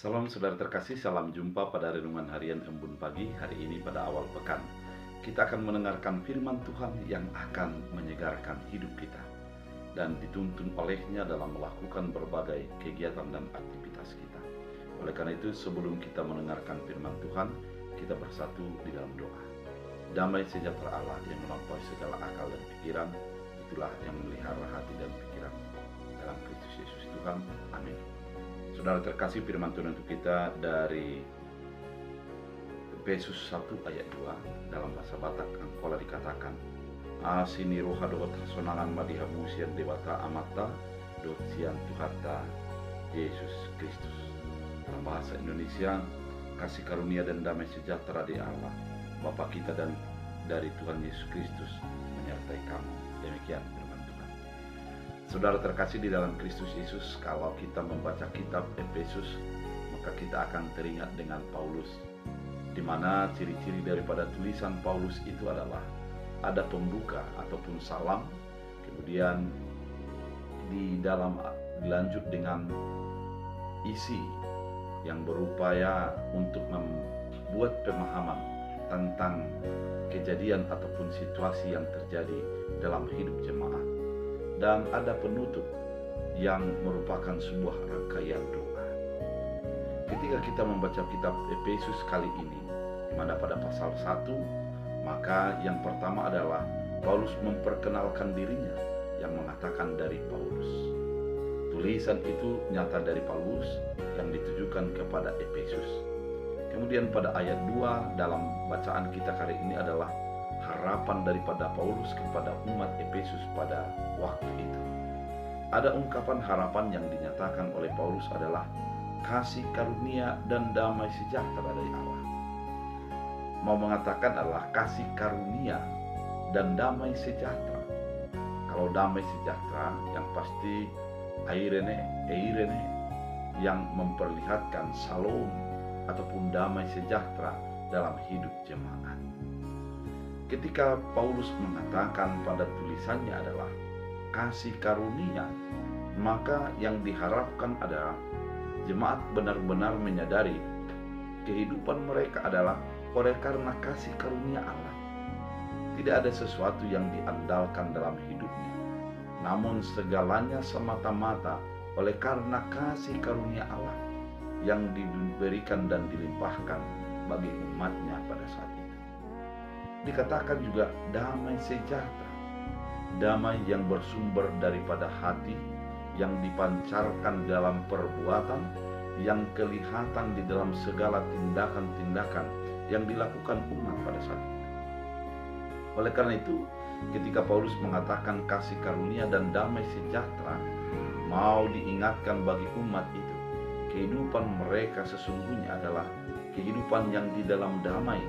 Salam saudara terkasih, salam jumpa pada renungan harian Embun Pagi hari ini pada awal pekan. Kita akan mendengarkan firman Tuhan yang akan menyegarkan hidup kita dan dituntun olehnya dalam melakukan berbagai kegiatan dan aktivitas kita. Oleh karena itu, sebelum kita mendengarkan firman Tuhan, kita bersatu di dalam doa. Damai sejahtera Allah yang melampaui segala akal dan pikiran, itulah yang melihara hati dan pikiran dalam Kristus Yesus Tuhan. Amin. Saudara terkasih, firman Tuhan untuk kita dari Efesus 1 ayat 2 dalam bahasa Batak Angkola dikatakan, Asini roha dohot sonangan madiha musian dewata amata dot sian Tuharta Yesus Kristus. Dalam bahasa Indonesia, kasih karunia dan damai sejahtera di Allah Bapa kita dan dari Tuhan Yesus Kristus menyertai kamu. Demikian firman Tuhan. Saudara terkasih di dalam Kristus Yesus, kalau kita membaca kitab Efesus, maka kita akan teringat dengan Paulus, di mana ciri-ciri daripada tulisan Paulus itu adalah ada pembuka ataupun salam, kemudian di dalam dilanjut dengan isi yang berupaya untuk membuat pemahaman tentang kejadian ataupun situasi yang terjadi dalam hidup jemaat. Dan ada penutup yang merupakan sebuah rangkaian doa. Ketika kita membaca kitab Efesus kali ini, di mana pada pasal 1, maka yang pertama adalah Paulus memperkenalkan dirinya yang mengatakan dari Paulus. Tulisan itu nyata dari Paulus yang ditujukan kepada Efesus. Kemudian pada ayat 2 dalam bacaan kita kali ini adalah harapan daripada Paulus kepada umat Efesus pada waktu itu. Ada ungkapan harapan yang dinyatakan oleh Paulus adalah kasih karunia dan damai sejahtera dari Allah. Mau mengatakan adalah kasih karunia dan damai sejahtera. Kalau damai sejahtera yang pasti eirene yang memperlihatkan salom ataupun damai sejahtera dalam hidup jemaat. Ketika Paulus mengatakan pada tulisannya adalah kasih karunia, maka yang diharapkan adalah jemaat benar-benar menyadari kehidupan mereka adalah oleh karena kasih karunia Allah. Tidak ada sesuatu yang diandalkan dalam hidupnya, namun segalanya semata-mata oleh karena kasih karunia Allah yang diberikan dan dilimpahkan bagi umatnya pada saat itu. Dikatakan juga damai sejahtera, damai yang bersumber daripada hati, yang dipancarkan dalam perbuatan, yang kelihatan di dalam segala tindakan-tindakan yang dilakukan umat pada saat itu. Oleh karena itu, ketika Paulus mengatakan kasih karunia dan damai sejahtera, mau diingatkan bagi umat itu, kehidupan mereka sesungguhnya adalah kehidupan yang di dalam damai,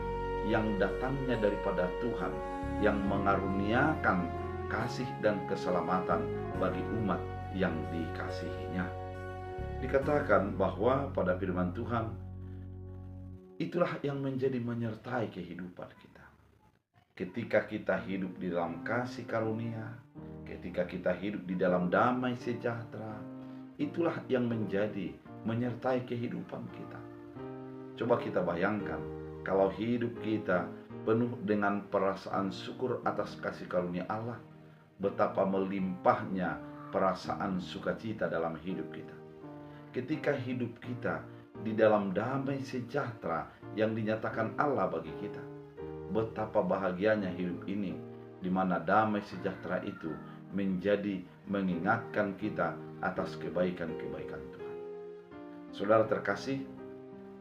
yang datangnya daripada Tuhan, yang mengaruniakan kasih dan keselamatan bagi umat yang dikasihinya. Dikatakan bahwa pada firman Tuhan, itulah yang menjadi menyertai kehidupan kita. Ketika kita hidup di dalam kasih karunia, ketika kita hidup di dalam damai sejahtera, itulah yang menjadi menyertai kehidupan kita. Coba kita bayangkan, kalau hidup kita penuh dengan perasaan syukur atas kasih karunia Allah, betapa melimpahnya perasaan sukacita dalam hidup kita. Ketika hidup kita di dalam damai sejahtera yang dinyatakan Allah bagi kita, betapa bahagianya hidup ini, di mana damai sejahtera itu menjadi mengingatkan kita atas kebaikan-kebaikan Tuhan. Saudara terkasih,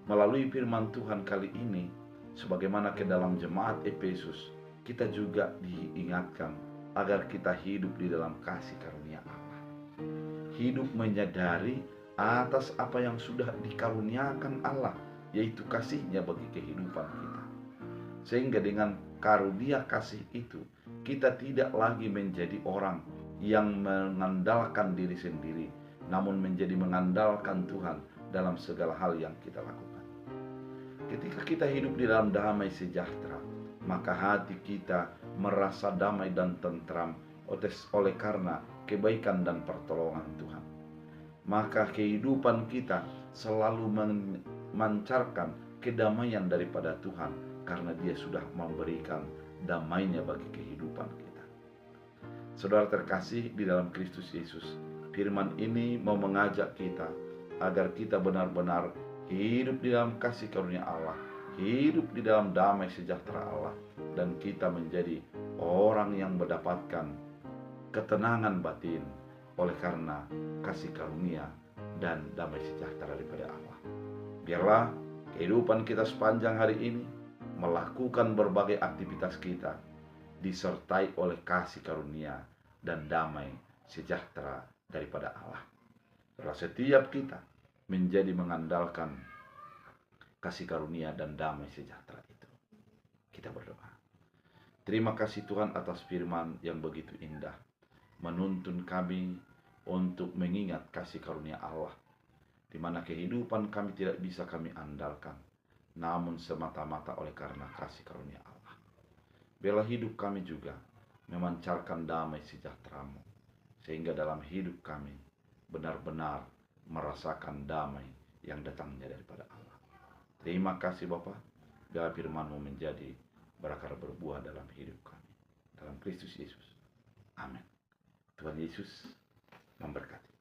melalui firman Tuhan kali ini, sebagaimana ke dalam jemaat Efesus, kita juga diingatkan agar kita hidup di dalam kasih karunia Allah. Hidup menyadari atas apa yang sudah dikaruniakan Allah, yaitu kasih-Nya bagi kehidupan kita. Sehingga dengan karunia kasih itu, kita tidak lagi menjadi orang yang mengandalkan diri sendiri, namun menjadi mengandalkan Tuhan dalam segala hal yang kita lakukan. Ketika kita hidup di dalam damai sejahtera, maka hati kita merasa damai dan tentram oleh karena kebaikan dan pertolongan Tuhan. Maka kehidupan kita selalu memancarkan kedamaian daripada Tuhan, karena Dia sudah memberikan damainya bagi kehidupan kita. Saudara terkasih di dalam Kristus Yesus, firman ini mau mengajak kita agar kita benar-benar hidup di dalam kasih karunia Allah, hidup di dalam damai sejahtera Allah, dan kita menjadi orang yang mendapatkan ketenangan batin oleh karena kasih karunia dan damai sejahtera daripada Allah. Biarlah kehidupan kita sepanjang hari ini melakukan berbagai aktivitas kita disertai oleh kasih karunia dan damai sejahtera daripada Allah. Biarlah setiap kita menjadi mengandalkan kasih karunia dan damai sejahtera itu. Kita berdoa. Terima kasih Tuhan atas firman yang begitu indah, menuntun kami untuk mengingat kasih karunia Allah, di mana kehidupan kami tidak bisa kami andalkan, namun semata-mata oleh karena kasih karunia Allah. Biarlah hidup kami juga memancarkan damai sejahtera-Mu, sehingga dalam hidup kami benar-benar merasakan damai yang datangnya daripada Allah. Terima kasih Bapa, biarlah firman-Mu menjadi berakar berbuah dalam hidup kami. Dalam Kristus Yesus. Amin. Tuhan Yesus memberkati.